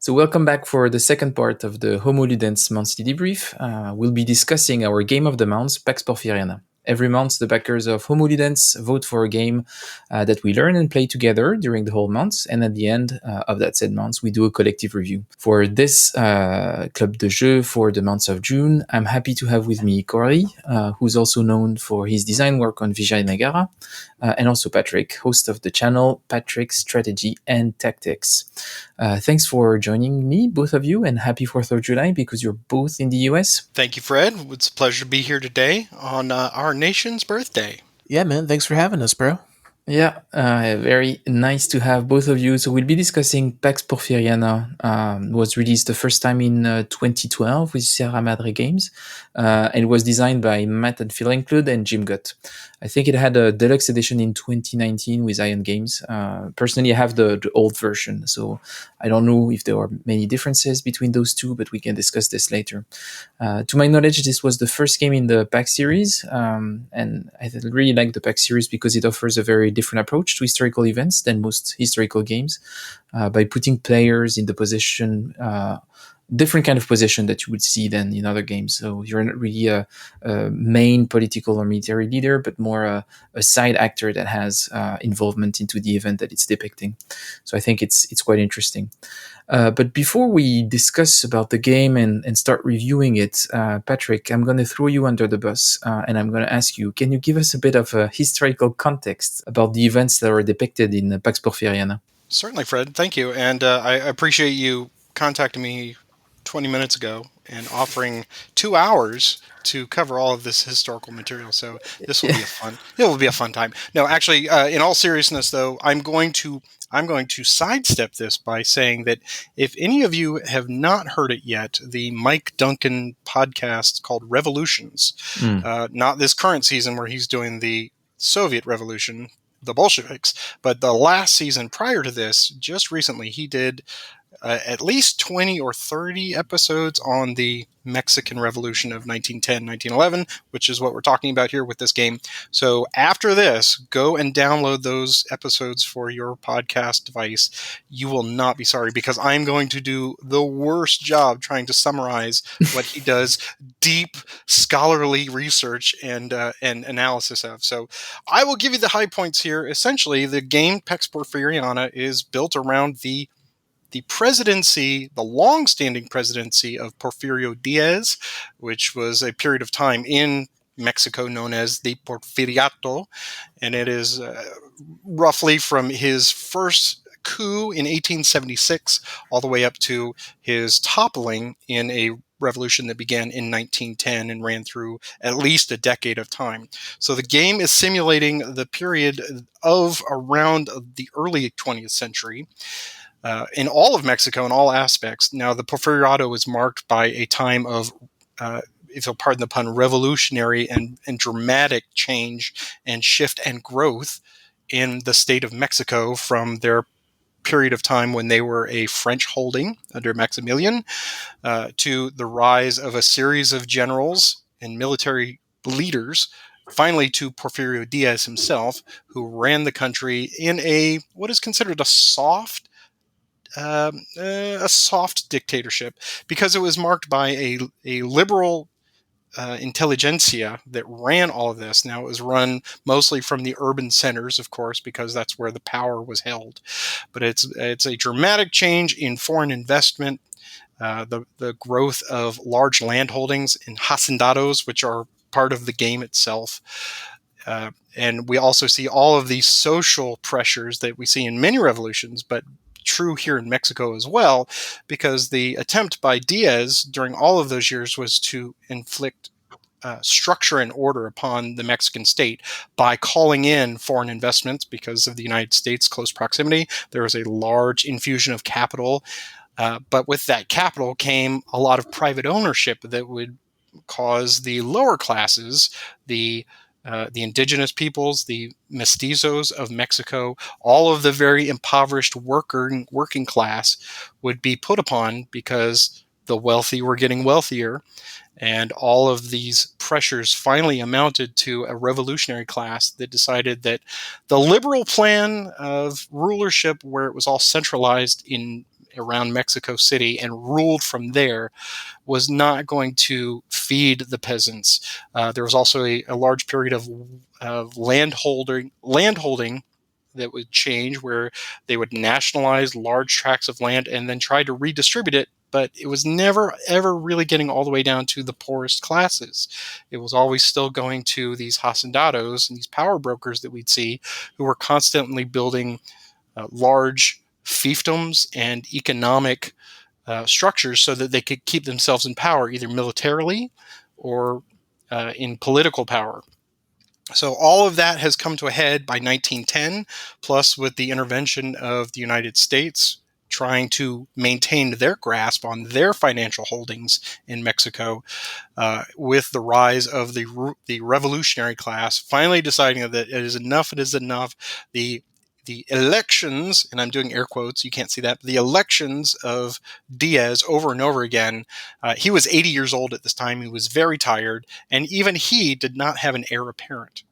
So welcome back for the second part of the Homo Ludens monthly debrief. We'll be discussing our game of the month, Pax Porfiriana. Every month, the backers of Homo Ludens vote for a game that we learn and play together during the whole month, and at the end of that said month, we do a collective review. For this Club de Jeu for the month of June, I'm happy to have with me Corey, who's also known for his design work on Vijay Nagara, and also Patrick, host of the channel Patrick's Strategy and Tactics. Thanks for joining me, both of you, and happy 4th of July because you're both in the US. Thank you, Fred. It's a pleasure to be here today on our nation's birthday. Yeah, man. Thanks for having us, bro. Yeah, very nice to have both of you. So we'll be discussing Pax Porfiriana. Was released the first time in 2012 with Sierra Madre Games, and it was designed by Matt Phil Eklund and Jim Gutt. I think it had a deluxe edition in 2019 with Ion Games. Personally, I have the old version, so I don't know if there are many differences between those two, but we can discuss this later. To my knowledge, this was the first game in the Pax series, and I really like the Pax series because it offers a very different approach to historical events than most historical games, by putting players in the position, different kind of position that you would see than in other games. So you're not really a main political or military leader, but more a side actor that has involvement into the event that it's depicting. So I think it's quite interesting. But before we discuss about the game and start reviewing it, Patrick, I'm going to throw you under the bus, and I'm going to ask you, can you give us a bit of a historical context about the events that are depicted in Pax Porfiriana? Certainly, Fred. Thank you. And I appreciate you contacting me 20 minutes ago and offering 2 hours to cover all of this historical material. So this will be a fun time. No, actually, in all seriousness, though, I'm going to sidestep this by saying that if any of you have not heard it yet, the Mike Duncan podcast called Revolutions, not this current season where he's doing the Soviet Revolution, the Bolsheviks, but the last season prior to this, just recently, he did at least 20 or 30 episodes on the Mexican Revolution of 1910, 1911, which is what we're talking about here with this game. So after this, go and download those episodes for your podcast device. You will not be sorry, because I'm going to do the worst job trying to summarize what he does deep scholarly research and analysis of. So I will give you the high points here. Essentially, the game Pax Porfiriana is built around the presidency, the long-standing presidency of Porfirio Díaz, which was a period of time in Mexico known as the Porfiriato, and it is roughly from his first coup in 1876 all the way up to his toppling in a revolution that began in 1910 and ran through at least a decade of time. So the game is simulating the period of around the early 20th century. In all of Mexico, in all aspects. Now, the Porfiriato was marked by a time of, if you'll pardon the pun, revolutionary and dramatic change and shift and growth in the state of Mexico from their period of time when they were a French holding under Maximilian, to the rise of a series of generals and military leaders, finally to Porfirio Díaz himself, who ran the country in what is considered a soft dictatorship, because it was marked by a liberal intelligentsia that ran all of this. Now, it was run mostly from the urban centers, of course, because that's where the power was held. But it's a dramatic change in foreign investment, the growth of large landholdings in haciendados, which are part of the game itself. And we also see all of these social pressures that we see in many revolutions, but true here in Mexico as well, because the attempt by Diaz during all of those years was to inflict structure and order upon the Mexican state by calling in foreign investments. Because of the United States' close proximity, there was a large infusion of capital, but with that capital came a lot of private ownership that would cause the lower classes, the indigenous peoples, the mestizos of Mexico, all of the very impoverished working class would be put upon, because the wealthy were getting wealthier. And all of these pressures finally amounted to a revolutionary class that decided that the liberal plan of rulership, where it was all centralized in around Mexico City and ruled from there, was not going to feed the peasants. There was also a large period of landholding that would change, where they would nationalize large tracts of land and then try to redistribute it. But it was never, ever really getting all the way down to the poorest classes. It was always still going to these haciendados and these power brokers that we'd see, who were constantly building large fiefdoms and economic structures so that they could keep themselves in power, either militarily or in political power. So all of that has come to a head by 1910, plus with the intervention of the United States trying to maintain their grasp on their financial holdings in Mexico, with the rise of the revolutionary class finally deciding that it is enough. It is enough. The elections, and I'm doing air quotes, you can't see that, but the elections of Diaz over and over again. He was 80 years old at this time. He was very tired, and even he did not have an heir apparent.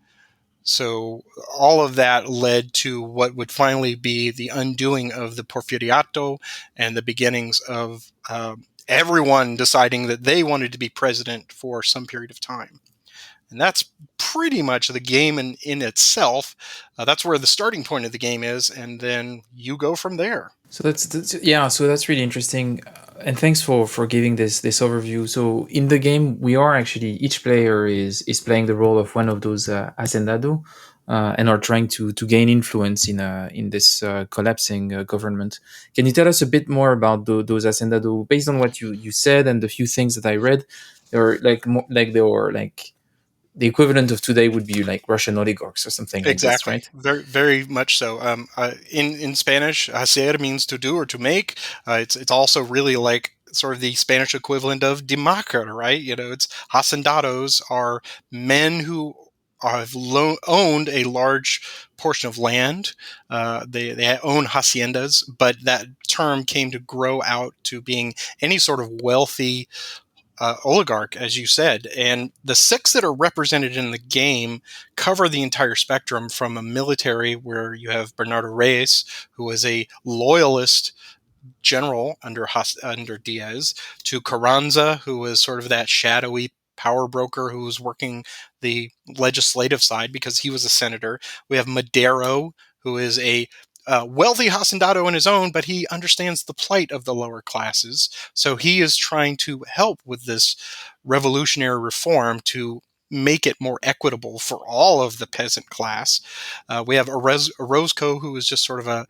So all of that led to what would finally be the undoing of the Porfiriato and the beginnings of everyone deciding that they wanted to be president for some period of time. And that's pretty much the game in itself. That's where the starting point of the game is, and then you go from there. So that's really interesting, and thanks for giving this overview. So in the game, we are actually, each player is playing the role of one of those hacendado, and are trying to gain influence in this collapsing government. Can you tell us a bit more about those hacendado, based on what you said and the few things that I read? They're like they were like the equivalent of today would be like Russian oligarchs or something like this, Exactly. right? Very, very much so. In Spanish, hacer means to do or to make. It's also really like sort of the Spanish equivalent of democrat, right? It's hacendados are men who have owned a large portion of land. They own haciendas, but that term came to grow out to being any sort of wealthy oligarch, as you said. And the six that are represented in the game cover the entire spectrum, from a military where you have Bernardo Reyes, who was a loyalist general under Diaz, to Carranza, who was sort of that shadowy power broker who was working the legislative side because he was a senator. We have Madero, who is a wealthy hacendado in his own, but he understands the plight of the lower classes. So he is trying to help with this revolutionary reform to make it more equitable for all of the peasant class. We have Orozco, who is just sort of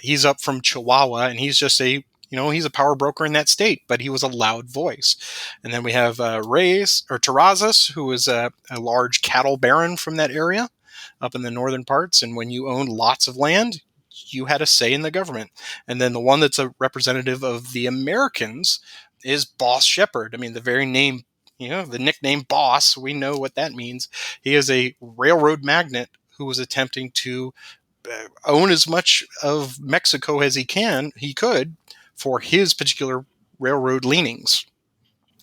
he's up from Chihuahua, and he's just he's a power broker in that state, but he was a loud voice. And then we have Reyes, or Terrazas, who is a large cattle baron from that area up in the northern parts. And when you owned lots of land, you had a say in the government. And then the one that's a representative of the Americans is Boss Shepherd. I mean, the very name, the nickname Boss, we know what that means. He is a railroad magnate who was attempting to own as much of Mexico as he could for his particular railroad leanings.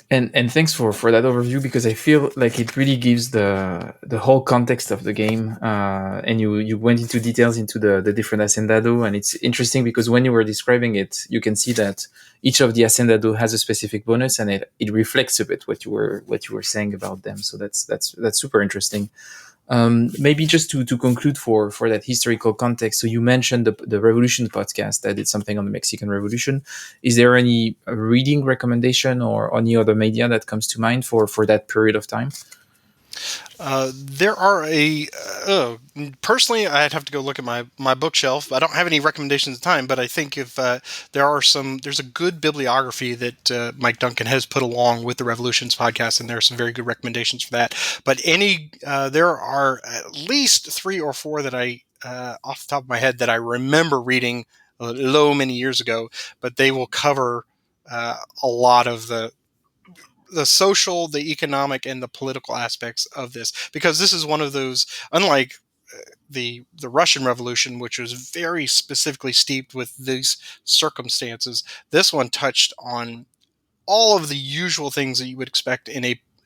And thanks for that overview, because I feel like it really gives the whole context of the game. And you went into details into the different hacendado, and it's interesting because when you were describing it, you can see that each of the hacendado has a specific bonus, and it reflects a bit what you were saying about them. So that's super interesting. Maybe just to conclude for that historical context. So you mentioned the Revolution podcast that did something on the Mexican Revolution. Is there any reading recommendation or any other media that comes to mind for that period of time? There are personally, I'd have to go look at my bookshelf. I don't have any recommendations at the time, but I think if there's a good bibliography that Mike Duncan has put along with the Revolutions podcast, and there are some very good recommendations for that. But there are at least 3 or 4 that I, off the top of my head, that I remember reading many years ago, but they will cover a lot of the social, the economic, and the political aspects of this, because this is one of those, unlike the Russian Revolution, which was very specifically steeped with these circumstances. This one touched on all of the usual things that you would expect in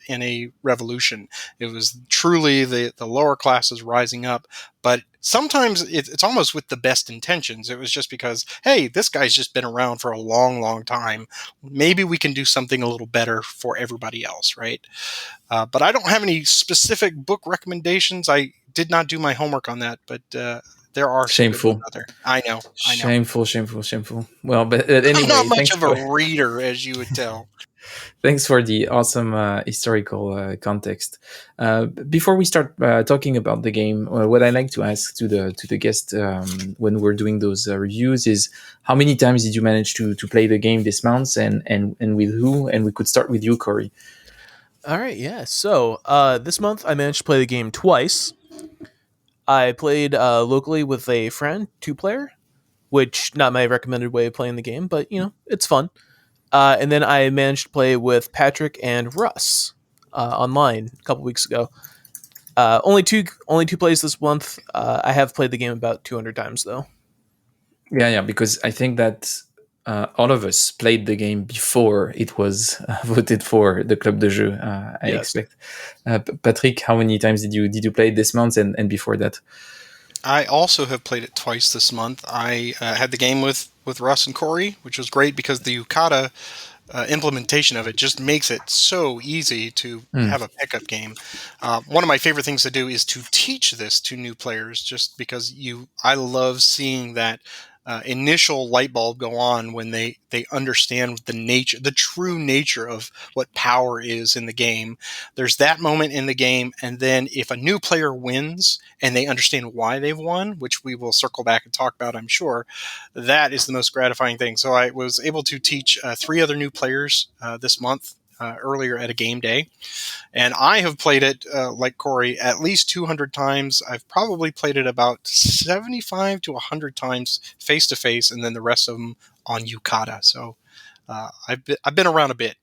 in a revolution. It was truly the lower classes rising up, but sometimes it's almost with the best intentions. It was just because, hey, this guy's just been around for a long, long time. Maybe we can do something a little better for everybody else, right? But I don't have any specific book recommendations. I did not do my homework on that, but there are some good ones Shameful. out there. I know, I know. Shameful, shameful, shameful. Well, but I'm not anyway, much of a reader, as you would tell. thanks for the awesome historical context. Before we start talking about the game, what I like to ask to the guest when we're doing those reviews is how many times did you manage to play the game this month, and with who? And we could start with you, Corey. All right, yeah. So this month I managed to play the game twice. I played locally with a friend, 2-player, which not my recommended way of playing the game, but it's fun. And then I managed to play with Patrick and Russ online a couple weeks ago. Only two plays this month. I have played the game about 200 times though. Yeah, yeah, because I think that all of us played the game before it was voted for the Club de Jeu. I Yes. expect. Patrick, how many times did you play it this month and before that? I also have played it twice this month. I had the game with Russ and Corey, which was great because the yukata implementation of it just makes it so easy to Mm. have a pickup game. One of my favorite things to do is to teach this to new players, just because I love seeing that initial light bulb go on when they understand the true nature of what power is in the game. There's that moment in the game, and then if a new player wins and they understand why they've won, which we will circle back and talk about, I'm sure, that is the most gratifying thing. So I was able to teach 3 other new players this month. Earlier at a game day, and I have played it like Corey at least 200 times. I've probably played it about 75 to 100 times face to face, and then the rest of them on yukata. So I've been around a bit.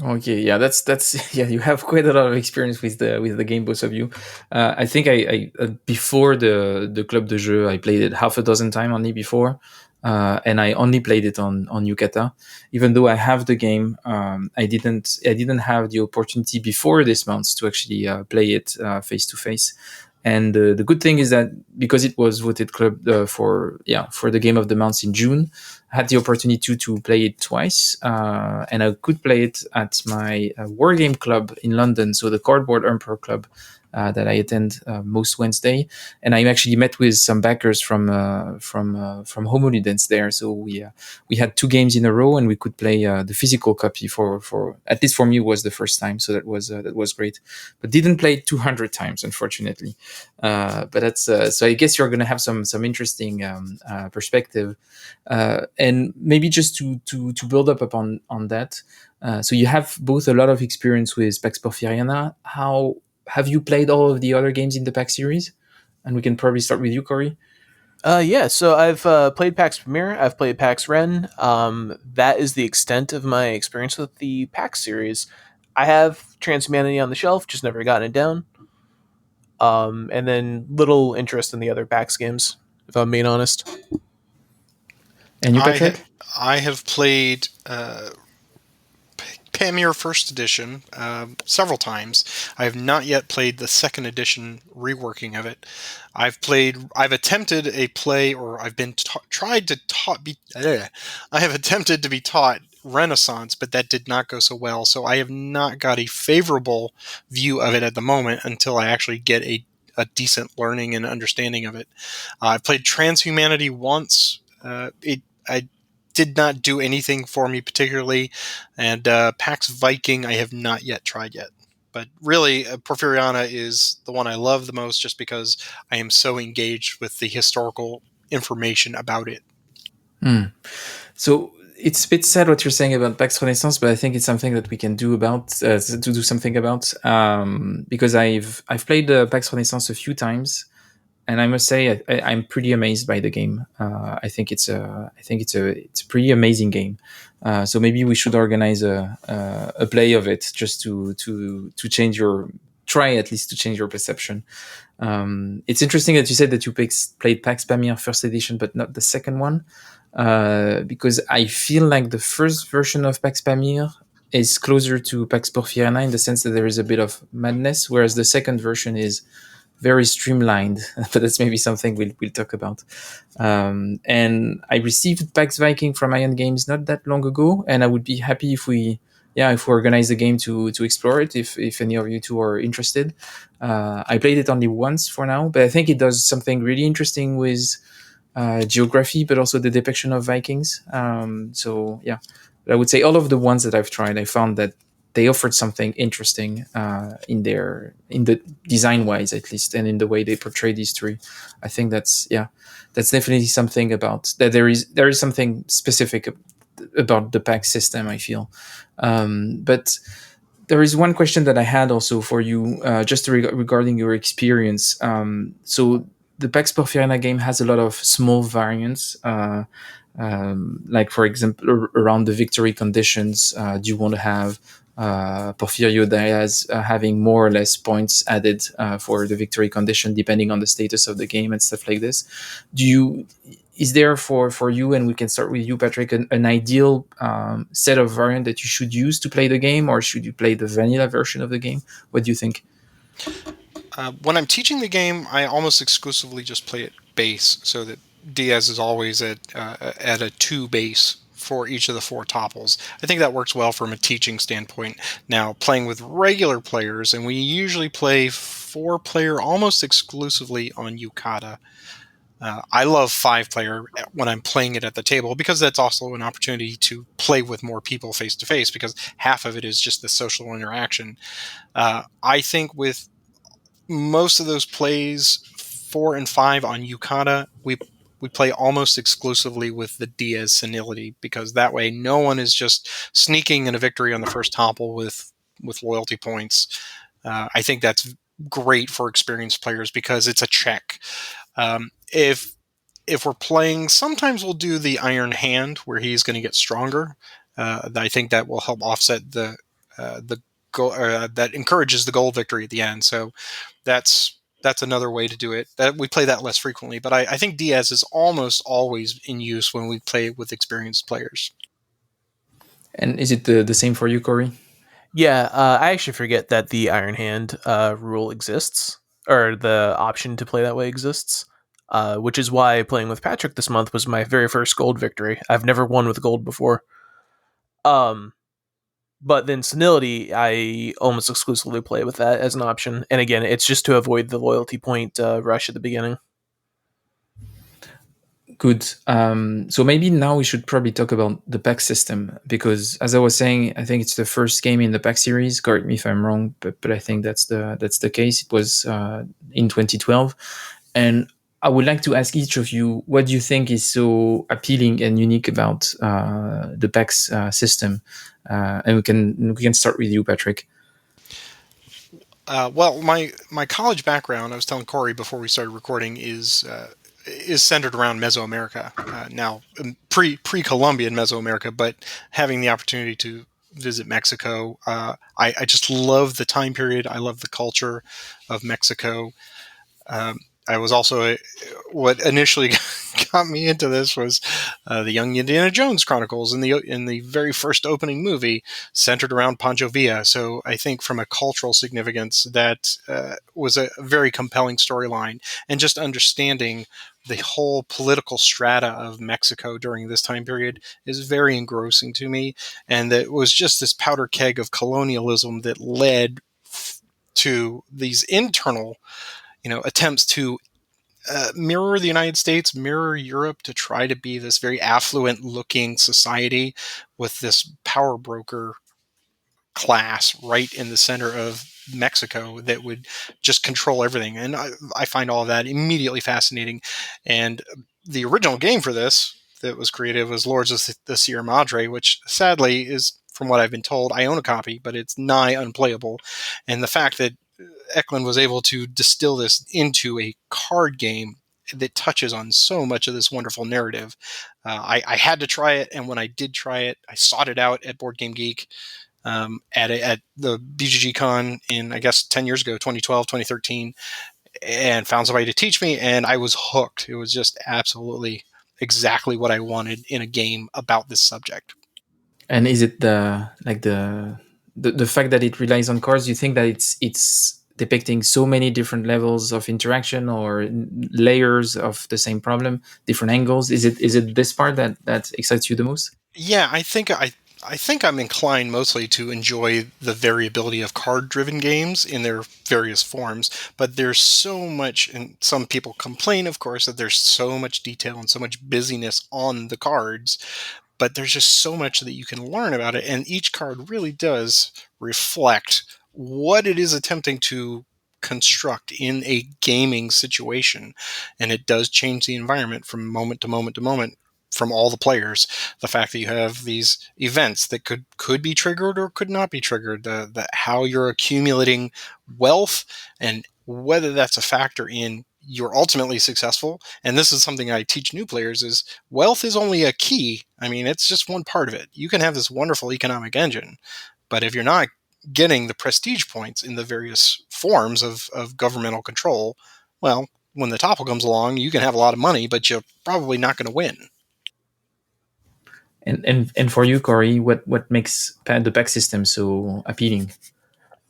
Okay, yeah, that's yeah. You have quite a lot of experience with the game, both of you. I think I before the Club de Jeu, I played it half a dozen times only before, and I only played it on Yukata. Even though I have the game, I didn't have the opportunity before this month to actually play it face to face. And the good thing is that because it was voted club for the game of the month in June, I had the opportunity to play it twice, and I could play it at my wargame club in London, so the Cardboard Emperor Club that I attend most Wednesday, and I actually met with some backers from Homoludens there, so we had 2 games in a row, and we could play the physical copy for at least for me was the first time, so that was great, but didn't play it 200 times unfortunately. But that's so I guess you're going to have some interesting perspective, and maybe just to build up upon on that. So you have both a lot of experience with Pax Porfiriana. How have you played all of the other games in the Pax series? And we can probably start with you, Corey. Yeah, so I've played PAX Premier, I've played PAX Ren. That is the extent of my experience with the PAX series. I have Transhumanity on the shelf, just never gotten it down. And then little interest in the other PAX games, if I'm being honest. And you, Patrick? I have played Pamir First Edition several times. I have not yet played the second edition reworking of it. I've attempted a play, or I've been tried to taught. I have attempted to be taught Renaissance, but that did not go so well. So I have not got a favorable view of it at the moment until I actually get a decent learning and understanding of it. I've played Transhumanity once. I did not do anything for me particularly, and Pax Viking I have not yet tried yet. But really, Porfiriana is the one I love the most, just because I am so engaged with the historical information about it. So it's a bit sad what you're saying about Pax Renaissance, but I think it's something that we can do about to do something about, because I've played Pax Renaissance a few times, and I must say I'm pretty amazed by the game. It's a pretty amazing game. So maybe we should organize a play of it just to change your try at least to change your perception. It's interesting that you said that you played Pax Pamir first edition, but not the second one, because I feel like the first version of Pax Pamir is closer to Pax Porfiriana in the sense that there is a bit of madness, whereas the second version is very streamlined. But that's maybe something we'll talk about. And I received Pax Viking from Ion Games not that long ago, and I would be happy if we organize the game to explore it, if any of you two are interested. I played it only once for now, but I think it does something really interesting with geography, but also the depiction of Vikings. So yeah, but I would say all of the ones that I've tried, I found that they offered something interesting in the design wise, at least, and in the way they portrayed history. I think that's definitely something about that. There is something specific about the pack system, I feel. But there is one question that I had also for you, just regarding your experience. So the Pax Porfiriana game has a lot of small variants. Like, for example, around the victory conditions, do you want to have Porfirio Díaz having more or less points added for the victory condition, depending on the status of the game and stuff like this? Is there for you, and we can start with you, Patrick, an ideal set of variant that you should use to play the game, or should you play the vanilla version of the game? What do you think? When I'm teaching the game, I almost exclusively just play it base, so that Diaz is always at a 2 base for each of the 4 topples. I think that works well from a teaching standpoint. Now, playing with regular players, and we usually play 4-player almost exclusively on Yukata. I love 5-player when I'm playing it at the table, because that's also an opportunity to play with more people face to face, because half of it is just the social interaction. I think with most of those plays 4 and 5 on Yukata, we play almost exclusively with the Diaz senility, because that way no one is just sneaking in a victory on the first topple with loyalty points. I think that's great for experienced players because it's a check. If we're playing, sometimes we'll do the Iron Hand where he's going to get stronger. I think that will help offset the goal, that encourages the gold victory at the end. So that's another way to do it. That we play that less frequently, but I think Diaz is almost always in use when we play with experienced players. And is it the same for you, Corey? Yeah, I actually forget that the Iron Hand rule exists, or the option to play that way exists, which is why playing with Patrick this month was my very first gold victory. I've never won with gold before. But then senility, I almost exclusively play with that as an option. And again, it's just to avoid the loyalty point rush at the beginning. Good. So maybe now we should probably talk about the pack system, because, as I was saying, I think it's the first game in the pack series. Correct me if I'm wrong, but I think that's the case. It was in 2012, and I would like to ask each of you, what do you think is so appealing and unique about the PAX system? And we can start with you, Patrick. Well, my college background, I was telling Corey before we started recording, is centered around Mesoamerica. Now, pre-Columbian Mesoamerica, but having the opportunity to visit Mexico, I just love the time period. I love the culture of Mexico. I was also what initially got me into this was the Young Indiana Jones Chronicles in the very first opening movie centered around Pancho Villa. So I think from a cultural significance, that was a very compelling storyline, and just understanding the whole political strata of Mexico during this time period is very engrossing to me. And it was just this powder keg of colonialism that led to these internal attempts to mirror the United States, mirror Europe, to try to be this very affluent looking society with this power broker class right in the center of Mexico that would just control everything. And I find all of that immediately fascinating. And the original game for this that was created was Lords of the Sierra Madre, which sadly is, from what I've been told, I own a copy, but it's nigh unplayable. And the fact that Eklund was able to distill this into a card game that touches on so much of this wonderful narrative. I had to try it, and when I did try it, I sought it out at Board Game Geek at the BGG Con in, I guess, 10 years ago, 2012, 2013, and found somebody to teach me, and I was hooked. It was just absolutely exactly what I wanted in a game about this subject. And is it the fact that it relies on cards? You think that it's depicting so many different levels of interaction or layers of the same problem, different angles? Is it this part that excites you the most? Yeah, I think I'm inclined mostly to enjoy the variability of card-driven games in their various forms, but there's so much, and some people complain, of course, that there's so much detail and so much busyness on the cards, but there's just so much that you can learn about it, and each card really does reflect what it is attempting to construct in a gaming situation, and it does change the environment from moment to moment to moment from all the players. The fact that you have these events that could be triggered or could not be triggered, the how you're accumulating wealth, and whether that's a factor in you're ultimately successful. And this is something I teach new players: is wealth is only a key. I mean, it's just one part of it. You can have this wonderful economic engine, but if you're not getting the prestige points in the various forms of governmental control, well, when the topple comes along, you can have a lot of money, but you're probably not going to win. And for you, Corey, what makes the pack system so appealing?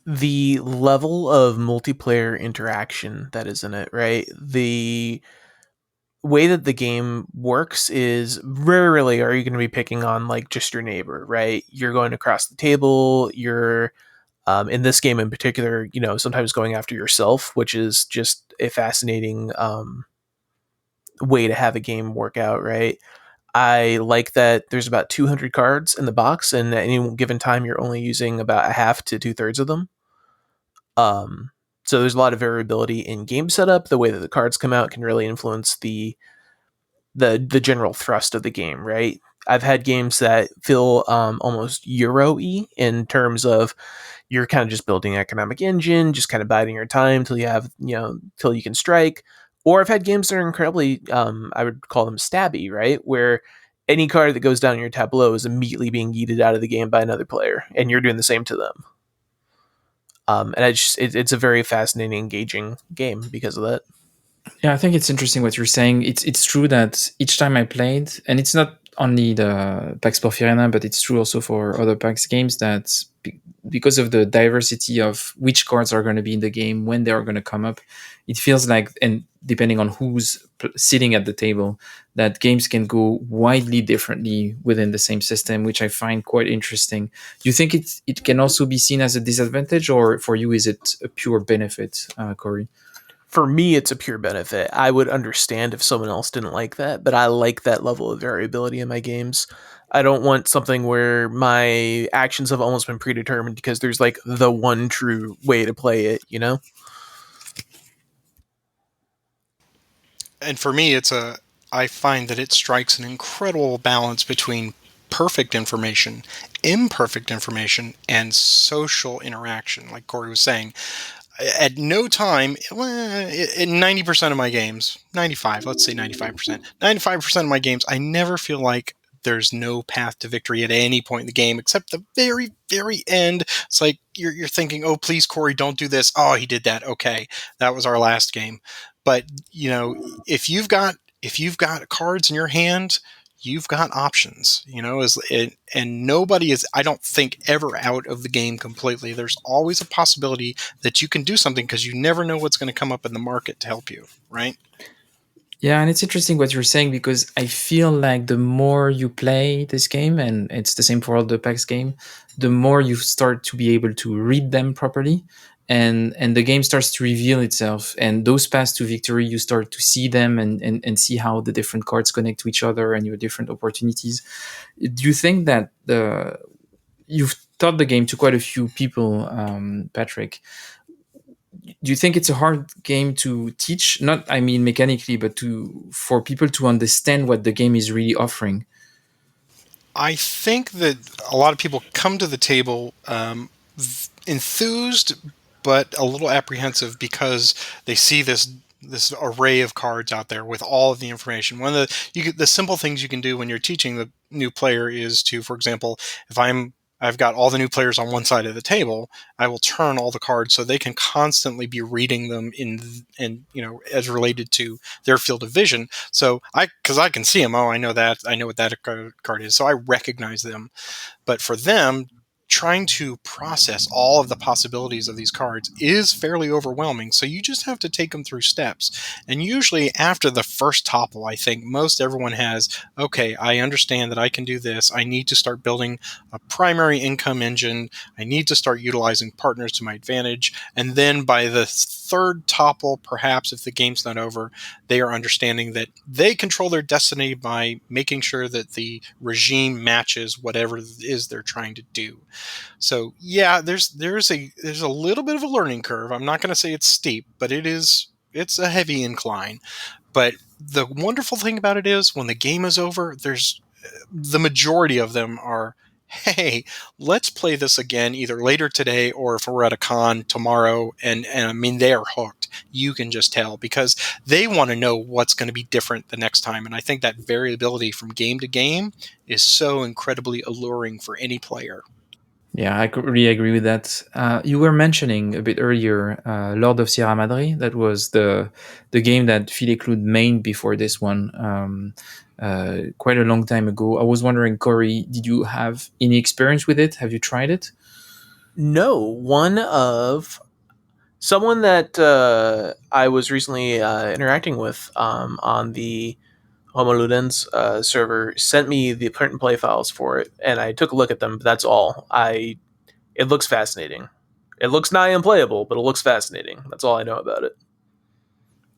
The level of multiplayer interaction that is in it, right? The way that the game works is rarely are you going to be picking on like just your neighbor, right? You're going across the table. You're in this game in particular, sometimes going after yourself, which is just a fascinating way to have a game work out, right? I like that there's about 200 cards in the box, and at any given time, you're only using about a half to 2/3 of them. Um, so there's a lot of variability in game setup. The way that the cards come out can really influence the general thrust of the game, right? I've had games that feel almost Euro-y in terms of you're kind of just building an economic engine, just kind of biding your time till you have, till you can strike. Or I've had games that are incredibly, I would call them stabby, right? Where any card that goes down in your tableau is immediately being yeeted out of the game by another player, and you're doing the same to them. And it's a very fascinating, engaging game because of that. Yeah, I think it's interesting what you're saying. It's true that each time I played, and it's not only the Pax Porfiriana, but it's true also for other Pax games, that because of the diversity of which cards are going to be in the game, when they are going to come up, it feels like, and depending on who's sitting at the table, that games can go widely differently within the same system, which I find quite interesting. Do you think it can also be seen as a disadvantage, or for you is it a pure benefit, Corey? For me, it's a pure benefit. I would understand if someone else didn't like that, but I like that level of variability in my games. I don't want something where my actions have almost been predetermined because there's like the one true way to play it, you know? And for me, I find that it strikes an incredible balance between perfect information, imperfect information, and social interaction. Like Corey was saying, at no time, in 90% of my games, 95, let's say 95%, 95% of my games, I never feel like there's no path to victory at any point in the game except the very, very end. It's like you're thinking, oh, please, Corey, don't do this. Oh, he did that. Okay, that was our last game. But if you've got cards in your hand, you've got options. And nobody is, I don't think, ever out of the game completely. There's always a possibility that you can do something because you never know what's going to come up in the market to help you, right? Yeah, and it's interesting what you're saying, because I feel like the more you play this game, and it's the same for all the PAX game, the more you start to be able to read them properly, and the game starts to reveal itself. And those paths to victory, you start to see them, and see how the different cards connect to each other and your different opportunities. Do you think that you've taught the game to quite a few people, Patrick? Do you think it's a hard game to teach? Not, I mean, mechanically, but for people to understand what the game is really offering. I think that a lot of people come to the table enthused, but a little apprehensive because they see this array of cards out there with all of the information. One of the simple things you can do when you're teaching the new player is to, for example, if I'm I've got all the new players on one side of the table, I will turn all the cards so they can constantly be reading them in as related to their field of vision. So because I can see them, I know what that card is, so I recognize them. But for them, trying to process all of the possibilities of these cards is fairly overwhelming. So you just have to take them through steps. And usually after the first topple, I think most everyone has, okay, I understand that I can do this. I need to start building a primary income engine. I need to start utilizing partners to my advantage. And then by the third topple, perhaps if the game's not over, they are understanding that they control their destiny by making sure that the regime matches whatever it is they're trying to do. So yeah, there's a little bit of a learning curve. I'm not going to say it's steep, but it's a heavy incline. But the wonderful thing about it is when the game is over, there's the majority of them are, hey, let's play this again either later today or if we're at a con tomorrow. And I mean, they are hooked. You can just tell because they want to know what's going to be different the next time. And I think that variability from game to game is so incredibly alluring for any player. Yeah, I really agree with that. You were mentioning a bit earlier Lord of Sierra Madre. That was the game that Phil Eklund made before this one, quite a long time ago. I was wondering, Corey, did you have any experience with it? Have you tried it? No, one of someone that I was recently interacting with on the Homo Ludens server sent me the print and play files for it, and I took a look at them. But that's all. It looks fascinating. It looks nigh unplayable, but it looks fascinating. That's all I know about it.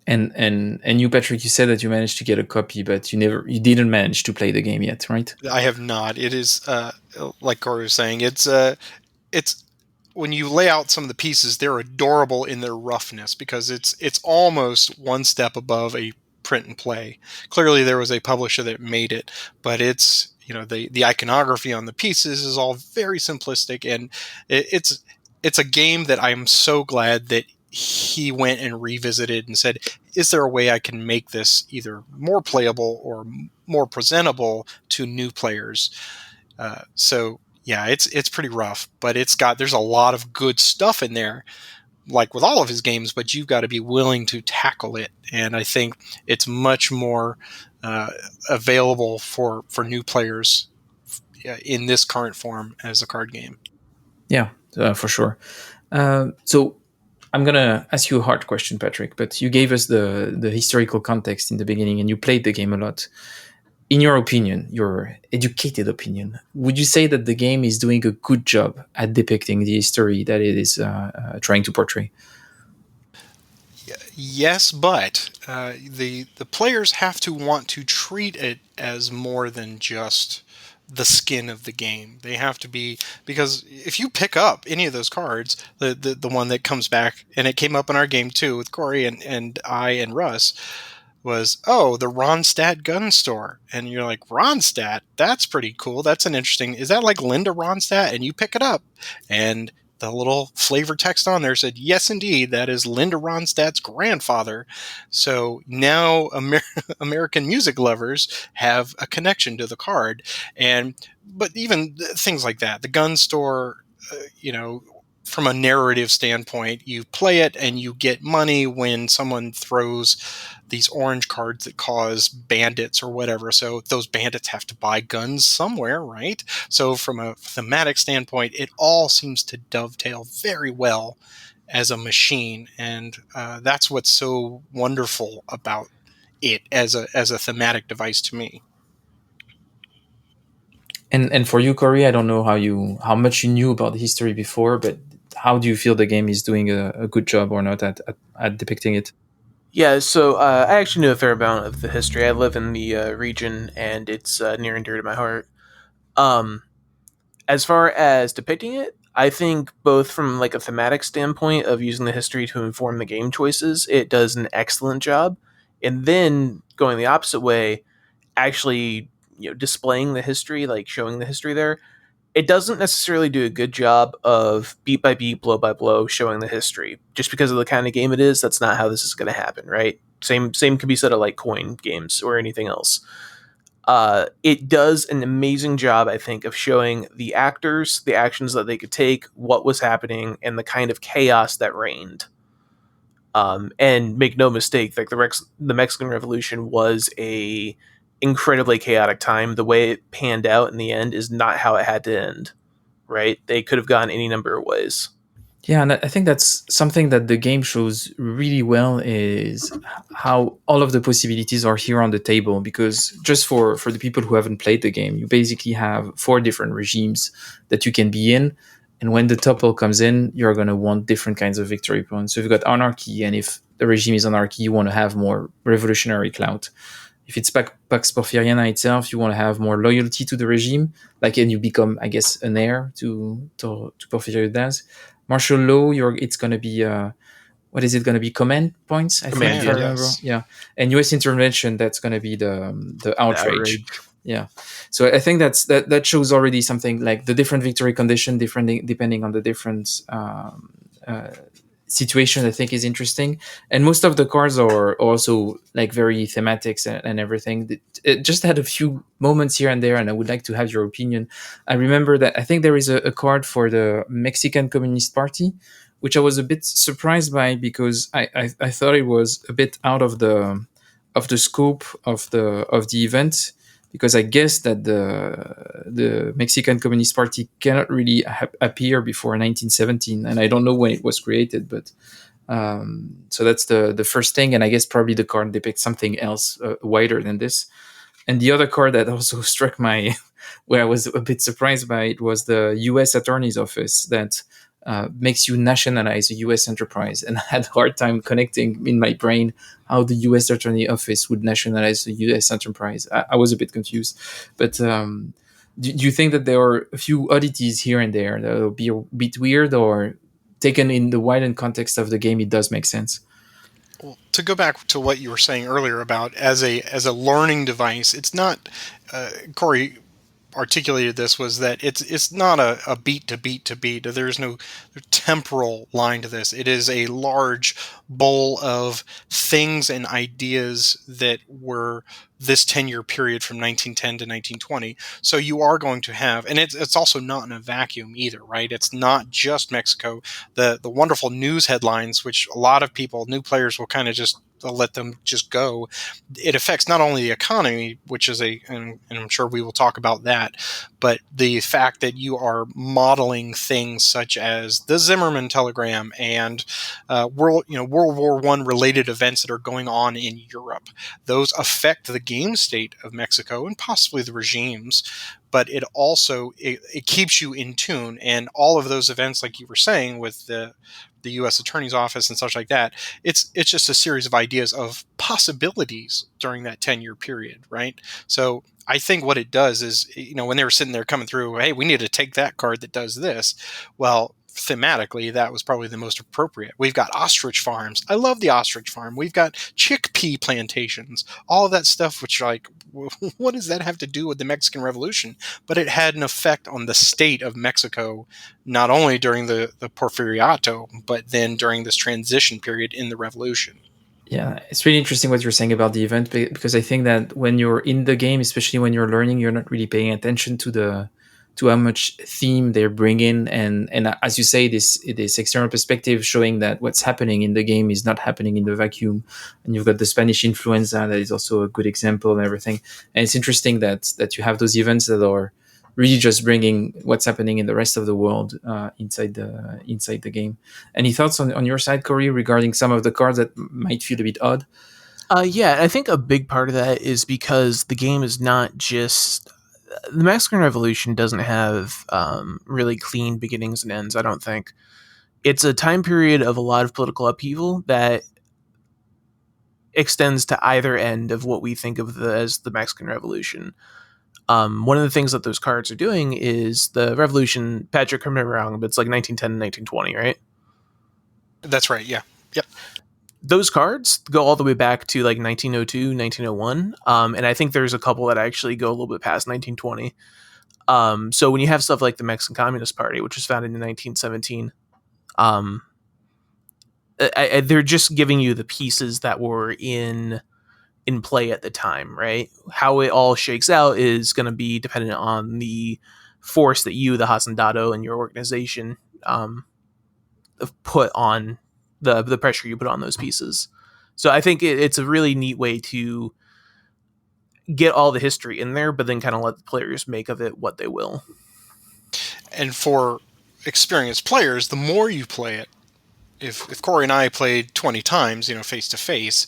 And you, Patrick, you said that you managed to get a copy, but you didn't manage to play the game yet, right? I have not. It is like Corey was saying. It's when you lay out some of the pieces, they're adorable in their roughness because it's almost one step above a print and play. Clearly, there was a publisher that made it, but it's the iconography on the pieces is all very simplistic, and it's a game that I'm so glad that he went and revisited and said, is there a way I can make this either more playable or more presentable to new players? So yeah, it's pretty rough, but there's a lot of good stuff in there, like with all of his games, but you've got to be willing to tackle it. And I think it's much more available for new players in this current form as a card game. Yeah, for sure. So I'm gonna ask you a hard question, Patrick, but you gave us the historical context in the beginning, and you played the game a lot. In your opinion, your educated opinion, would you say that the game is doing a good job at depicting the history that it is trying to portray? Yes, but the players have to want to treat it as more than just the skin of the game. They have to be, because if you pick up any of those cards, the one that comes back, and it came up in our game too with Corey and I and Russ, was, oh, the Ronstadt gun store. And you're like, Ronstadt? That's pretty cool. That's an interesting, is that like Linda Ronstadt? And you pick it up, and the little flavor text on there said, yes, indeed, that is Linda Ronstadt's grandfather. So now American music lovers have a connection to the card. But even things like that, the gun store, from a narrative standpoint, you play it and you get money when someone throws these orange cards that cause bandits or whatever. So those bandits have to buy guns somewhere, right? So from a thematic standpoint, it all seems to dovetail very well as a machine. And that's what's so wonderful about it as a thematic device to me. And for you, Corey, I don't know how much you knew about the history before, but how do you feel the game is doing a good job or not at depicting it? Yeah, so I actually knew a fair amount of the history. I live in the region, and it's near and dear to my heart. Um, as far as depicting it, I think both from like a thematic standpoint of using the history to inform the game choices, it does an excellent job. And then going the opposite way, actually, displaying the history, like showing the history there, it doesn't necessarily do a good job of beat by beat, blow by blow showing the history. Just because of the kind of game it is, that's not how this is going to happen, right? Same could be said of like coin games or anything else. It does an amazing job, I think, of showing the actors the actions that they could take, what was happening, and the kind of chaos that reigned. And make no mistake, like the Mexican Revolution was a incredibly chaotic time. The way it panned out in the end is not how it had to end. Right? They could have gone any number of ways. Yeah, and I think that's something that the game shows really well is how all of the possibilities are here on the table. Because just for the people who haven't played the game, you basically have 4 different regimes that you can be in, and when the topple comes in, you're going to want different kinds of victory points. So you've got anarchy, and if the regime is anarchy, you want to have more revolutionary clout. If it's Pax Porfiriana itself, you want to have more loyalty to the regime, like, and you become, I guess, an heir to Porfirio Díaz. Martial law, it's going to be what is it going to be? Command points, I think, if I Command, remember. yes. Yeah, and U.S. intervention, that's going to be the outrage. Yeah, so I think that shows already something like the different victory condition, different depending on the different situation. I think is interesting, and most of the cards are also like very thematics and everything. It just had a few moments here and there, and I would like to have your opinion. I remember that I think there is a card for the Mexican Communist Party, which I was a bit surprised by because I thought it was a bit out of the scope of the event, because I guess that the Mexican Communist Party cannot really appear before 1917, and I don't know when it was created, but so that's the first thing, and I guess probably the card depicts something else wider than this. And the other card that also struck my where I was a bit surprised by it was the U.S. Attorney's Office that makes you nationalize a U.S. enterprise, and I had a hard time connecting in my brain how the U.S. Attorney Office would nationalize a U.S. enterprise. I was a bit confused, but do you think that there are a few oddities here and there that will be a bit weird, or taken in the widened context of the game, it does make sense? Well, to go back to what you were saying earlier about as a learning device, it's not. Corey articulated this was that it's not a beat to beat to beat. There's no temporal line to this. It is a large bowl of things and ideas that were this 10-year period from 1910 to 1920. So you are going to have, and it's also not in a vacuum either, right? It's not just Mexico. The wonderful news headlines, which a lot of people, new players, will kind of just let them just go. It affects not only the economy, which is and I'm sure we will talk about that, but the fact that you are modeling things such as the Zimmerman telegram and World War I related events that are going on in Europe. Those affect the game state of Mexico and possibly the regimes, but it also it keeps you in tune. And all of those events, like you were saying, with the U.S. Attorney's Office and such like that, it's just a series of ideas of possibilities during that 10-year period, right? So I think what it does is, when they were sitting there coming through, hey, we need to take that card that does this. Well, thematically, that was probably the most appropriate. We've got ostrich farms. I love the ostrich farm. We've got chickpea plantations. All of that stuff, which, like, what does that have to do with the Mexican Revolution? But it had an effect on the state of Mexico, not only during the Porfiriato, but then during this transition period in the revolution. Yeah, it's really interesting what you're saying about the event, because I think that when you're in the game, especially when you're learning, you're not really paying attention to how much theme they're bringing, and as you say, this external perspective showing that what's happening in the game is not happening in the vacuum. And you've got the Spanish influenza that is also a good example and everything. And it's interesting that you have those events that are really just bringing what's happening in the rest of the world inside the game. Any thoughts on your side, Corey, regarding some of the cards that might feel a bit odd? Yeah, I think a big part of that is because the game is not just the Mexican Revolution doesn't have really clean beginnings and ends. I don't think it's a time period of a lot of political upheaval that extends to either end of what we think of as the Mexican Revolution. One of the things that those cards are doing is the revolution. Patrick, correct me if I'm wrong, but it's like 1910 and 1920, right? That's right. Yeah. Yep. Those cards go all the way back to like 1902, 1901. And I think there's a couple that actually go a little bit past 1920. So when you have stuff like the Mexican Communist Party, which was founded in 1917, they're just giving you the pieces that were in in play at the time, right? How it all shakes out is going to be dependent on the force that you, the hacendado, and your organization put on the pressure you put on those pieces. So I think it's a really neat way to get all the history in there, but then kind of let the players make of it what they will. And for experienced players, the more you play it, if Corey and I played 20 times, face to face,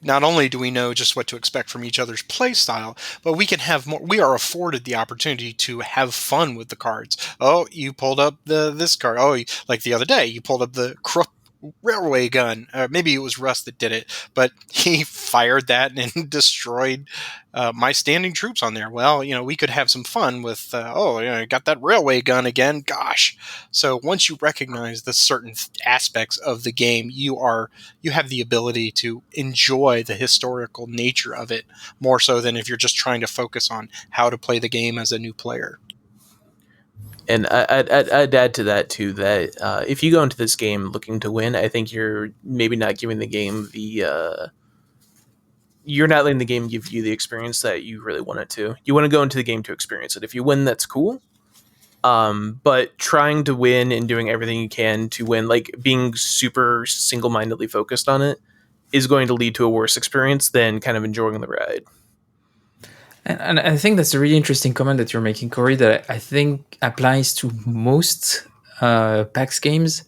not only do we know just what to expect from each other's play style, but we can have more. We are afforded the opportunity to have fun with the cards. Oh, you pulled up this card. Oh, like the other day, you pulled up the Krupp railway gun. Maybe it was Russ that did it, but he fired that and destroyed my standing troops on there. Well, we could have some fun with, got that railway gun again. Gosh. So once you recognize the certain aspects of the game, you have the ability to enjoy the historical nature of it more so than if you're just trying to focus on how to play the game as a new player. And I'd add to that too that if you go into this game looking to win, I think you're maybe not giving the game you're not letting the game give you the experience that you really want it to. You want to go into the game to experience it. If you win, that's cool. But trying to win and doing everything you can to win, like being super single-mindedly focused on it, is going to lead to a worse experience than kind of enjoying the ride. And I think that's a really interesting comment that you're making, Corey, that I think applies to most PAX games.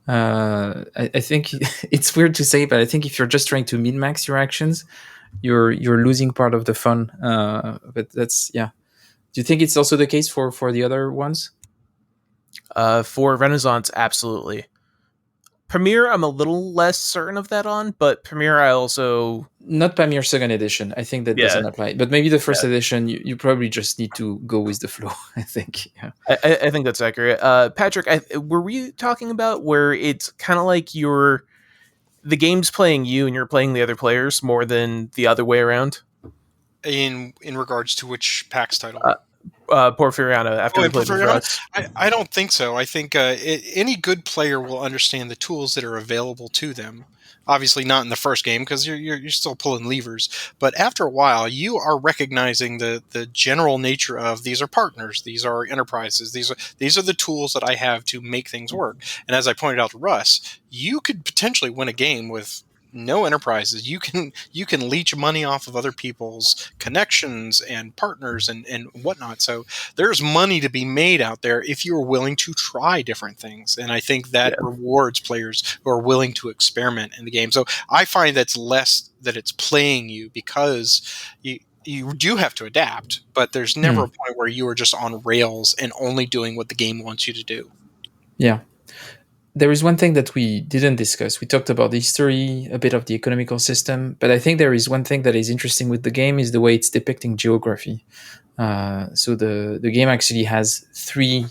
I think it's weird to say, but I think if you're just trying to min-max your actions, you're losing part of the fun. But that's, yeah. Do you think it's also the case for the other ones? For Renaissance, absolutely. Premiere, I'm a little less certain of that on, but Premiere, I also... Not Premiere second edition. I think that doesn't apply. But maybe the first edition, you probably just need to go with the flow, I think. Yeah. I think that's accurate. Patrick, were we talking about where it's kind of like the game's playing you and you're playing the other players more than the other way around? In regards to which PAX title? Porfiriana, after we played with Russ. I don't think so. I think any good player will understand the tools that are available to them. Obviously not in the first game because you're still pulling levers. But after a while, you are recognizing the general nature of these are partners, these are enterprises, these are the tools that I have to make things work. And as I pointed out to Russ, you could potentially win a game with no enterprises. You can leech money off of other people's connections and partners and whatnot. So there's money to be made out there if you're willing to try different things. And I think that rewards players who are willing to experiment in the game. So I find that's less that it's playing you because you do have to adapt, but there's never a point where you are just on rails and only doing what the game wants you to do. Yeah. There is one thing that we didn't discuss. We talked about the history, a bit of the economical system, but I think there is one thing that is interesting with the game is the way it's depicting geography. So the game actually has 3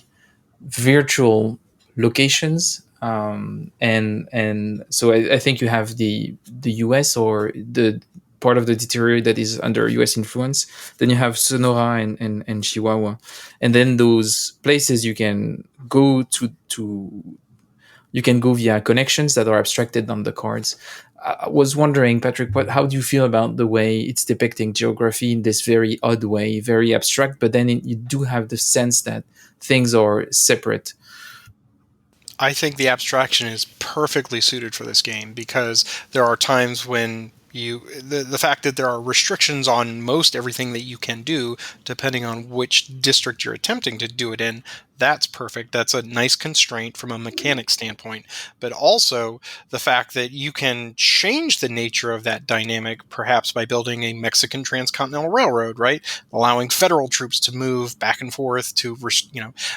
virtual locations, and so I think you have the US or the part of the territory that is under US influence. Then you have Sonora and Chihuahua, and then those places you can go to. You can go via connections that are abstracted on the cards. I was wondering, Patrick, how do you feel about the way it's depicting geography in this very odd way, very abstract, but then you do have the sense that things are separate? I think the abstraction is perfectly suited for this game because there are times when the fact that there are restrictions on most everything that you can do, depending on which district you're attempting to do it in, that's perfect. That's a nice constraint from a mechanic standpoint. But also the fact that you can change the nature of that dynamic, perhaps by building a Mexican transcontinental railroad, right? Allowing federal troops to move back and forth to,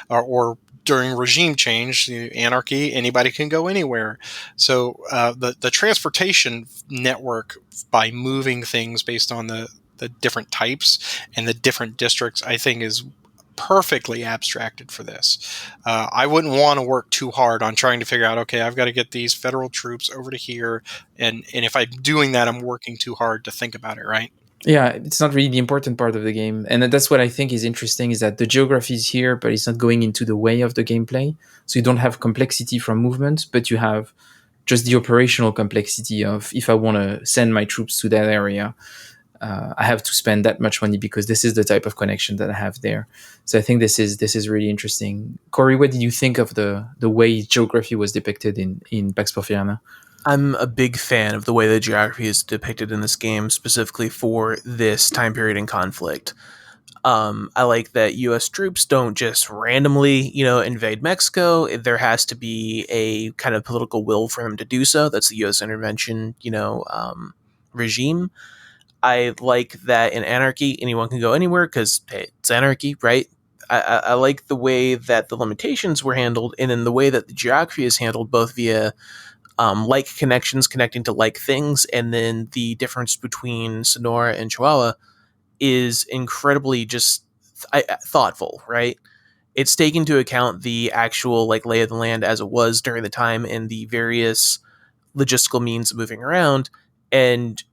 or during regime change, anarchy, anybody can go anywhere. So the transportation network, by moving things based on the different types and the different districts, I think is perfectly abstracted for this. I wouldn't want to work too hard on trying to figure out, okay, I've got to get these federal troops over to here. And if I'm doing that, I'm working too hard to think about it, right? Yeah, it's not really the important part of the game. And that's what I think is interesting, is that the geography is here, but it's not going into the way of the gameplay. So you don't have complexity from movement, but you have just the operational complexity of if I want to send my troops to that area, I have to spend that much money because this is the type of connection that I have there. So I think this is really interesting. Corey, what did you think of the way geography was depicted in Pax Porfiriana? I'm a big fan of the way that geography is depicted in this game, specifically for this time period in conflict. I like that U.S. troops don't just randomly, invade Mexico. There has to be a kind of political will for them to do so. That's the U.S. intervention, regime. I like that in anarchy, anyone can go anywhere because hey, it's anarchy, right? I like the way that the limitations were handled, and then the way that the geography is handled, both via like connections connecting to like things, and then the difference between Sonora and Chihuahua is incredibly just thoughtful, right? It's taken into account the actual like lay of the land as it was during the time and the various logistical means of moving around and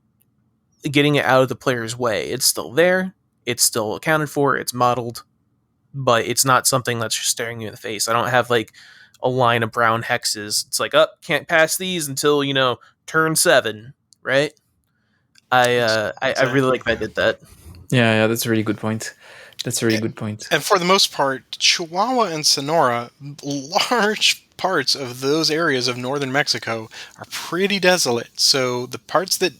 getting it out of the player's way. It's still there, it's still accounted for, it's modeled, but it's not something that's just staring you in the face. I don't have like a line of brown hexes. It's like, oh, can't pass these until, turn 7, right? I really like that I did that. Yeah, that's a really good point. That's a really good point. And for the most part, Chihuahua and Sonora, large parts of those areas of northern Mexico are pretty desolate. So the parts that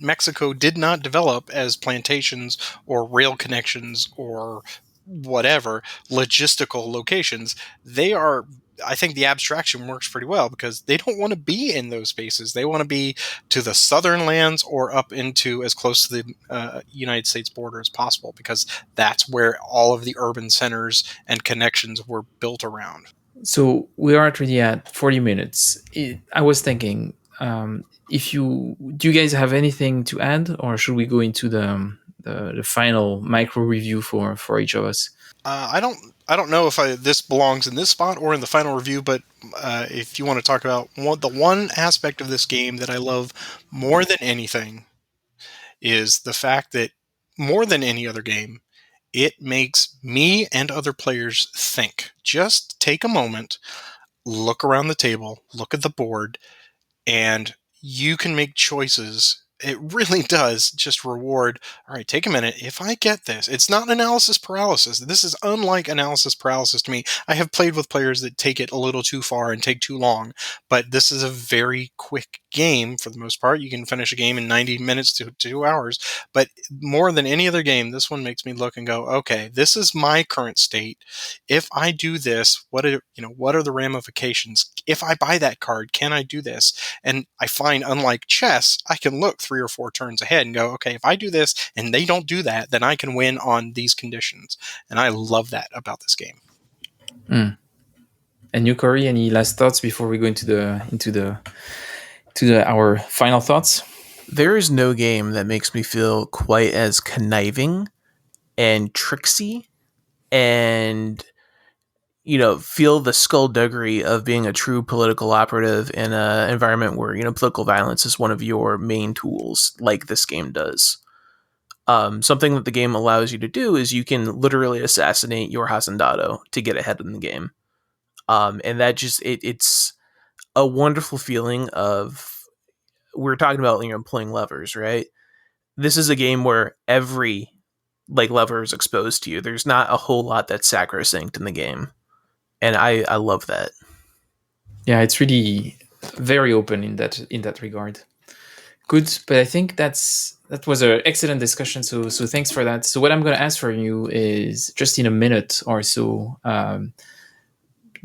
Mexico did not develop as plantations or rail connections or whatever logistical locations, they are, I think the abstraction works pretty well because they don't want to be in those spaces. They want to be to the southern lands or up into as close to the United States border as possible because that's where all of the urban centers and connections were built around. So we are already at 40 minutes. I was thinking, if you do, you guys have anything to add, or should we go into the final micro review for each of us? I don't know if this belongs in this spot or in the final review, but if you want to talk about the one aspect of this game that I love more than anything is the fact that more than any other game, it makes me and other players think. Just take a moment, look around the table, look at the board, and you can make choices. It really does just reward. All right, take a minute. If I get this, it's not analysis paralysis. This is unlike analysis paralysis to me. I have played with players that take it a little too far and take too long, but this is a very quick game for the most part. You can finish a game in 90 minutes to 2 hours, but more than any other game, this one makes me look and go, okay, this is my current state. If I do this, what are the ramifications? If I buy that card, can I do this? And I find, unlike chess, I can look 3 or 4 turns ahead and go, okay, if I do this and they don't do that, then I can win on these conditions. And I love that about this game. Mm. And you, Corey, any last thoughts before we go into our final thoughts? There is no game that makes me feel quite as conniving and tricksy and feel the skullduggery of being a true political operative in an environment where political violence is one of your main tools, like this game does. Something that the game allows you to do is you can literally assassinate your hacendado to get ahead in the game, and that just it's a wonderful feeling of, we're talking about pulling levers, right? This is a game where every lever is exposed to you. There's not a whole lot that's sacrosanct in the game, and I love that. Yeah, it's really very open in that regard. Good, but I think that was an excellent discussion. So thanks for that. So what I'm going to ask for you is just in a minute or so,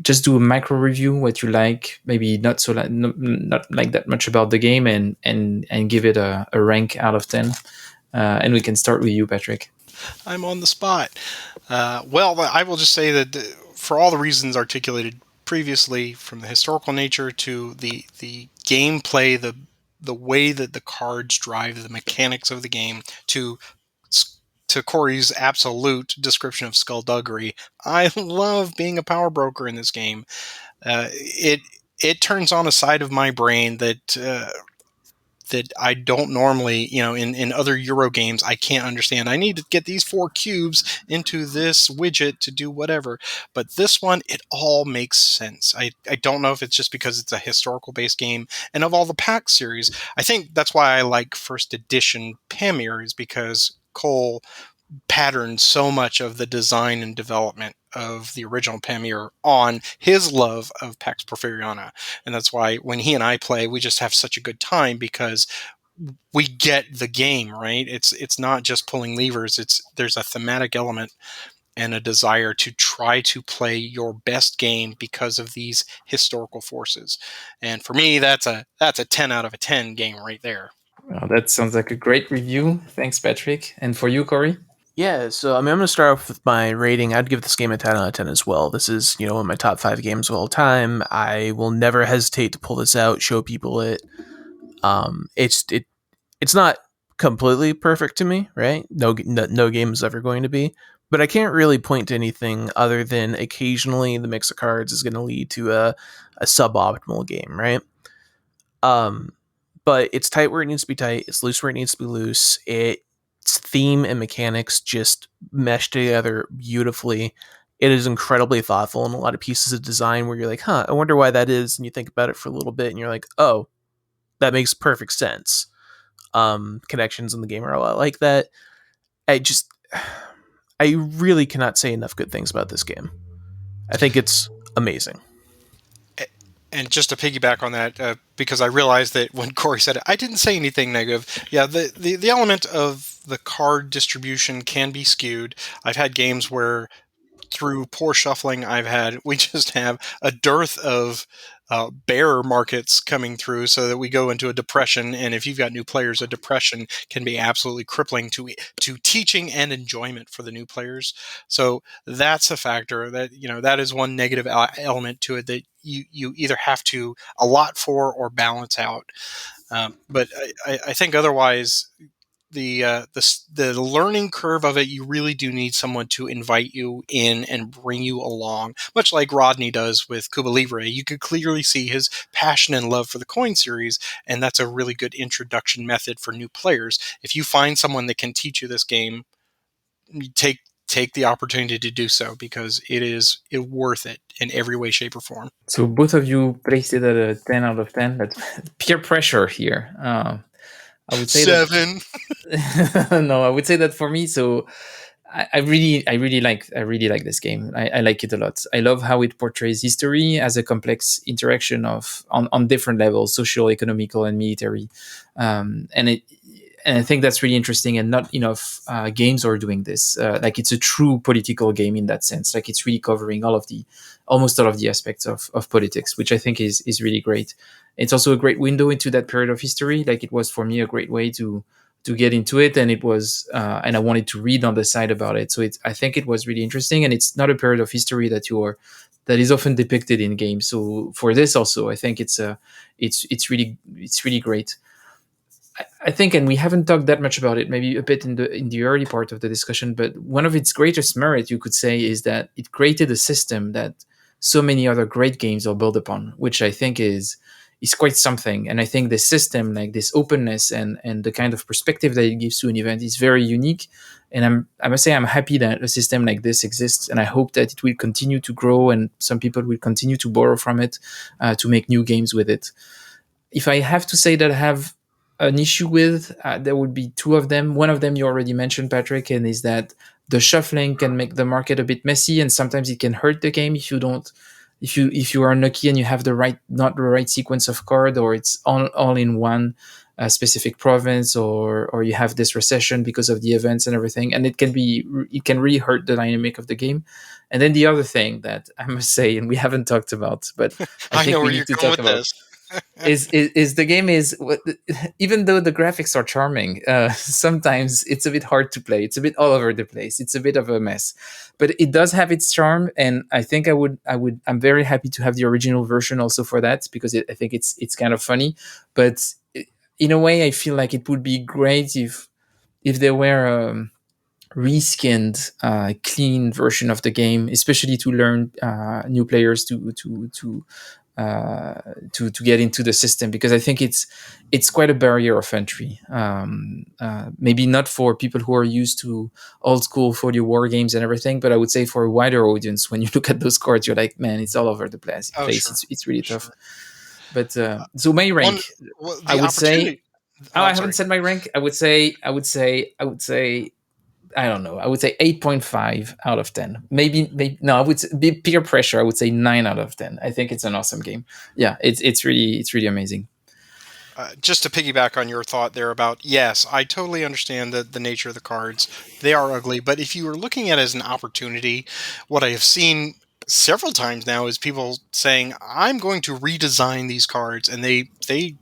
just do a micro review, what you like, maybe not so not like that much about the game, and give it a rank out of 10. And we can start with you, Patrick. I'm on the spot. Well, I will just say that for all the reasons articulated previously, from the historical nature to the gameplay, the way that the cards drive the mechanics of the game, to Corey's absolute description of skullduggery, I love being a power broker in this game. It turns on a side of my brain that that I don't normally, in other Euro games, I can't understand. I need to get these 4 cubes into this widget to do whatever. But this one, it all makes sense. I don't know if it's just because it's a historical based game. And of all the Pax series, I think that's why I like first edition Pamir, is because Cole patterned so much of the design and development of the original Pamir on his love of Pax Porfiriana. And that's why when he and I play, we just have such a good time, because we get the game, right? It's not just pulling levers. There's a thematic element and a desire to try to play your best game because of these historical forces. And for me, that's a 10 out of a 10 game right there. Well, that sounds like a great review. Thanks, Patrick. And for you, Corey? Yeah, so I mean, I'm going to start off with my rating. I'd give this game a 10 out of 10 as well. This is, one of my top 5 games of all time. I will never hesitate to pull this out, show people it. It's not completely perfect to me, right? No game is ever going to be, but I can't really point to anything other than occasionally the mix of cards is going to lead to a suboptimal game, right? But it's tight where it needs to be tight. It's loose where it needs to be loose. Its theme and mechanics just mesh together beautifully. It is incredibly thoughtful in a lot of pieces of design where you're like, huh, I wonder why that is. And you think about it for a little bit and you're like, oh, that makes perfect sense. Connections in the game are a lot like that. I really cannot say enough good things about this game. I think it's amazing. And just to piggyback on that, because I realized that when Corey said it, I didn't say anything negative. Yeah, the element of the card distribution can be skewed. I've had games where, through poor shuffling, we just have a dearth of bear markets coming through, so that we go into a depression. And if you've got new players, a depression can be absolutely crippling to teaching and enjoyment for the new players. So that's a factor that is one negative element to it that you either have to allot for or balance out. But I think otherwise, the learning curve of it, you really do need someone to invite you in and bring you along, much like Rodney does with Cuba Libre. You could clearly see his passion and love for the coin series, and that's a really good introduction method for new players. If you find someone that can teach you this game, take the opportunity to do so, because it is worth it in every way, shape, or form. So both of you placed it at a 10 out of 10. That's peer pressure here. I would say 7. that no, I would say that for me. So I really like this game. I like it a lot. I love how it portrays history as a complex interaction on different levels, social, economical, and military. And I think that's really interesting, and not enough games are doing this. Like, it's a true political game in that sense. Like, it's really covering almost all of the aspects of politics, which I think is really great. It's also a great window into that period of history. Like, it was for me a great way to get into it, and it was and I wanted to read on the side about it. So I think it was really interesting, and it's not a period of history that is often depicted in games. So for this also, I think it's really great. I think, and we haven't talked that much about it, maybe a bit in the early part of the discussion, but one of its greatest merit, you could say, is that it created a system that so many other great games are built upon, which I think is quite something. And I think the system, like this openness and the kind of perspective that it gives to an event, is very unique. And I must say, I'm happy that a system like this exists, and I hope that it will continue to grow, and some people will continue to borrow from it to make new games with it. If I have to say that I have an issue with, there would be 2 of them. One of them you already mentioned, Patrick, and is that the shuffling can make the market a bit messy, and sometimes it can hurt the game if you are unlucky and you have not the right sequence of card, or it's all in one specific province, or you have this recession because of the events and everything, and it can really hurt the dynamic of the game. And then the other thing that I must say, and we haven't talked about, but I think know we where need you're to going talk with about this. is the game is, even though the graphics are charming, sometimes it's a bit hard to play. It's a bit all over the place. It's a bit of a mess, but it does have its charm. And I think I'm very happy to have the original version also for that, because I think it's kind of funny. But in a way, I feel like it would be great if there were reskinned, clean version of the game, especially to learn new players to to get into the system, because I think it's quite a barrier of entry. Maybe not for people who are used to old school 4D war games and everything, but I would say for a wider audience, when you look at those cards, you're like, man, it's all over the place. Oh, sure, It's really tough. sure. But so my One, rank, well, I the would say. opportunity. Oh, Oh, I I'm haven't sorry. said my rank. I would say. I don't know. I would say 8.5 out of 10. Maybe no. I would be peer pressure. I would say 9 out of 10. I think it's an awesome game. Yeah, it's really amazing. Just to piggyback on your thought there about, yes, I totally understand the nature of the cards. They are ugly, but if you are looking at it as an opportunity, what I have seen several times now is people saying, I'm going to redesign these cards, and they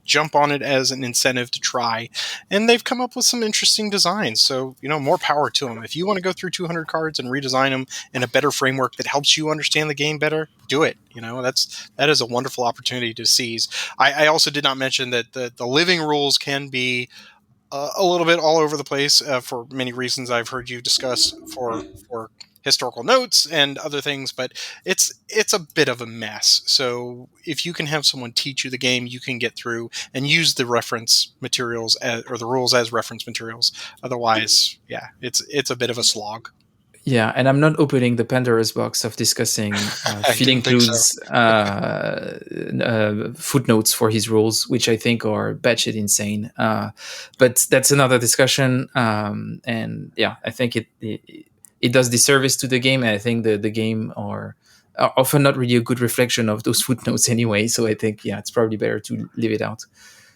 jump on it as an incentive to try, and they've come up with some interesting designs. So, more power to them. If you want to go through 200 cards and redesign them in a better framework that helps you understand the game better, do it. That is a wonderful opportunity to seize. I also did not mention that the living rules can be a little bit all over the place for many reasons I've heard you discuss for historical notes and other things, but it's a bit of a mess. So if you can have someone teach you the game, you can get through and use the reference materials or the rules as reference materials. Otherwise, yeah, it's a bit of a slog. Yeah, and I'm not opening the Pandora's box of discussing I Phil didn't think so. includes footnotes for his rules, which I think are batshit insane. But that's another discussion. And yeah, I think it does disservice to the game, and I think the game are often not really a good reflection of those footnotes anyway. So I think it's probably better to leave it out.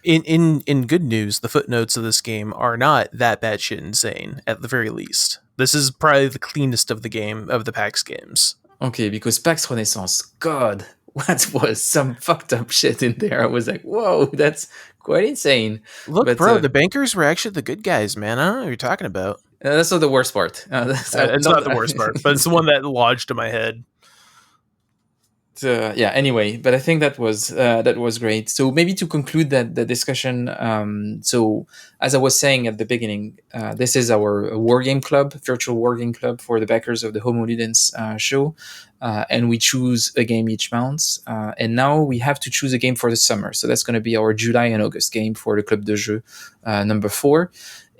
In good news, the footnotes of this game are not that batshit insane, at the very least. This is probably the cleanest of the PAX games. Okay, because Pax Renaissance, God, what was some fucked up shit in there? I was like, whoa, that's quite insane. Look, But bro, the bankers were actually the good guys, man. I don't know what you're talking about. that's not the worst part. It's not the worst part, but it's the one that lodged in my head. Yeah, anyway, but I think that was great. So maybe to conclude the discussion, so as I was saying at the beginning, this is our wargame club, virtual wargame club for the backers of the Homo Ludens show, and we choose a game each month, and now we have to choose a game for the summer. So that's going to be our July and August game for the Club de Jeu number 4.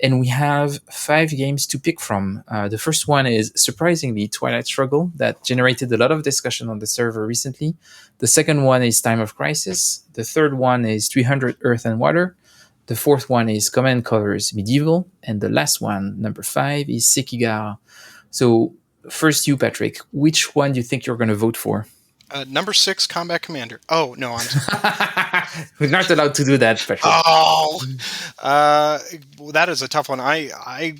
And we have 5 games to pick from. The first one is, surprisingly, Twilight Struggle, that generated a lot of discussion on the server recently. The second one is Time of Crisis. The third one is 300 Earth and Water. The fourth one is Command Colors Medieval. And the last one, number 5, is Sekigahara. So first you, Patrick, which one do you think you're going to vote for? Number 6, Combat Commander. Oh, no, We're not allowed to do that, Patrick. Oh, that is a tough one. I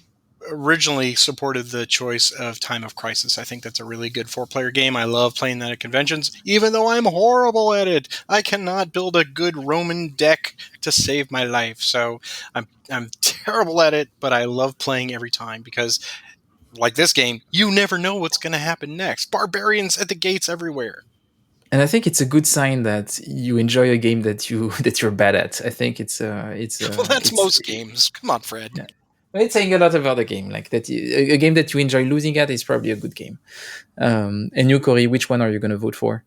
originally supported the choice of Time of Crisis. I think that's a really good 4-player game. I love playing that at conventions, even though I'm horrible at it. I cannot build a good Roman deck to save my life. So I'm terrible at it, but I love playing every time because, like this game, you never know what's going to happen next. Barbarians at the gates everywhere. And I think it's a good sign that you enjoy a game that you're bad at. I think it's Well, that's most games. Come on, Fred. Yeah. It's saying a lot of other game like that. A game that you enjoy losing at is probably a good game. And you, Corey, which one are you going to vote for?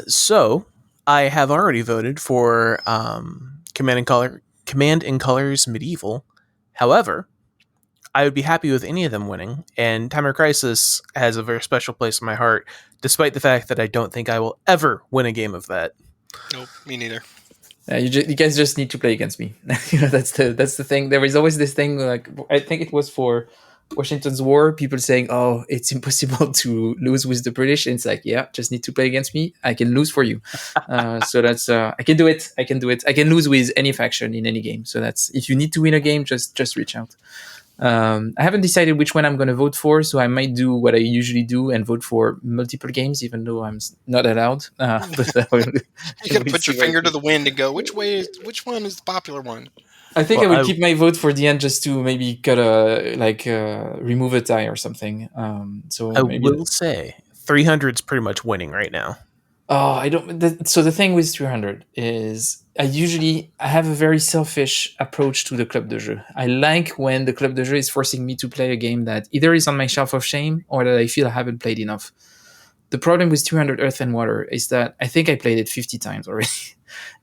So I have already voted for Command and Colors Medieval. However, I would be happy with any of them winning, and Time of Crisis has a very special place in my heart, despite the fact that I don't think I will ever win a game of that. Nope, me neither. You guys just need to play against me. That's the thing. There is always this thing, like I think it was for Washington's War, people saying, "Oh, it's impossible to lose with the British." And it's like, yeah, just need to play against me. I can lose for you. So that's I can do it. I can do it. I can lose with any faction in any game. So that's, if you need to win a game, just reach out. I haven't decided which one I'm going to vote for, so I might do what I usually do and vote for multiple games, even though I'm not allowed. But you got to put your finger to the wind and go, which one is the popular one? I think I will keep my vote for the end, just to maybe cut remove a tie or something. So I will say 300's pretty much winning right now. Oh, I don't. So the thing with 300 is I have a very selfish approach to the Club de Jeu. I like when the Club de Jeu is forcing me to play a game that either is on my shelf of shame or that I feel I haven't played enough. The problem with 300 Earth and Water is that I think I played it 50 times already.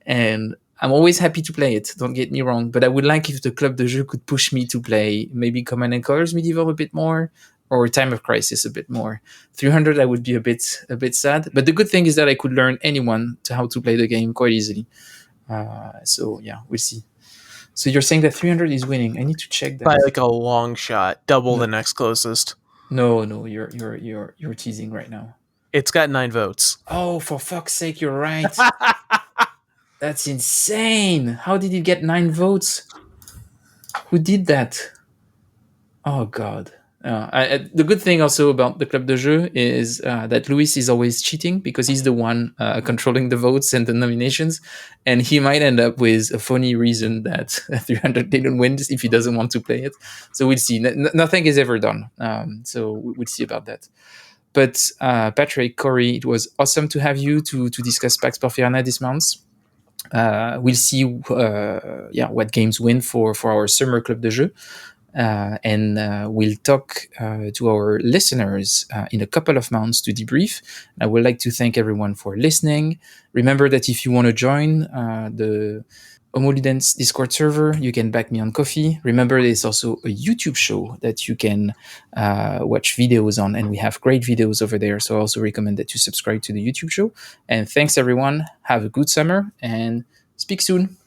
And I'm always happy to play it, don't get me wrong, but I would like if the Club de Jeu could push me to play maybe Command and Colors Medieval a bit more, or Time of Crisis a bit more. 300 I would be a bit sad, but the good thing is that I could learn anyone to how to play the game quite easily. So yeah, we'll see. So you're saying that 300 is winning? I need to check By that. like a long shot, double No. the next closest. No, you're teasing right now. It's got 9 votes. Oh, for fuck's sake, you're right. That's insane. How did it get 9 votes? Who did that? Oh God. The good thing also about the Club de Jeu is that Luis is always cheating because he's the one controlling the votes and the nominations, and he might end up with a funny reason that 300 didn't win if he doesn't want to play it. So we'll see. Nothing is ever done. So we'll see about that. But Patrick, Corey, it was awesome to have you to discuss Pax Porfiriana this month. We'll see what games win for our summer Club de Jeu. And we'll talk to our listeners in a couple of months to debrief. I would like to thank everyone for listening. Remember that if you want to join the Homoludens Discord server, you can back me on Coffee. Remember, there's also a YouTube show that you can watch videos on, and we have great videos over there. So I also recommend that you subscribe to the YouTube show. And thanks, everyone. Have a good summer, and speak soon.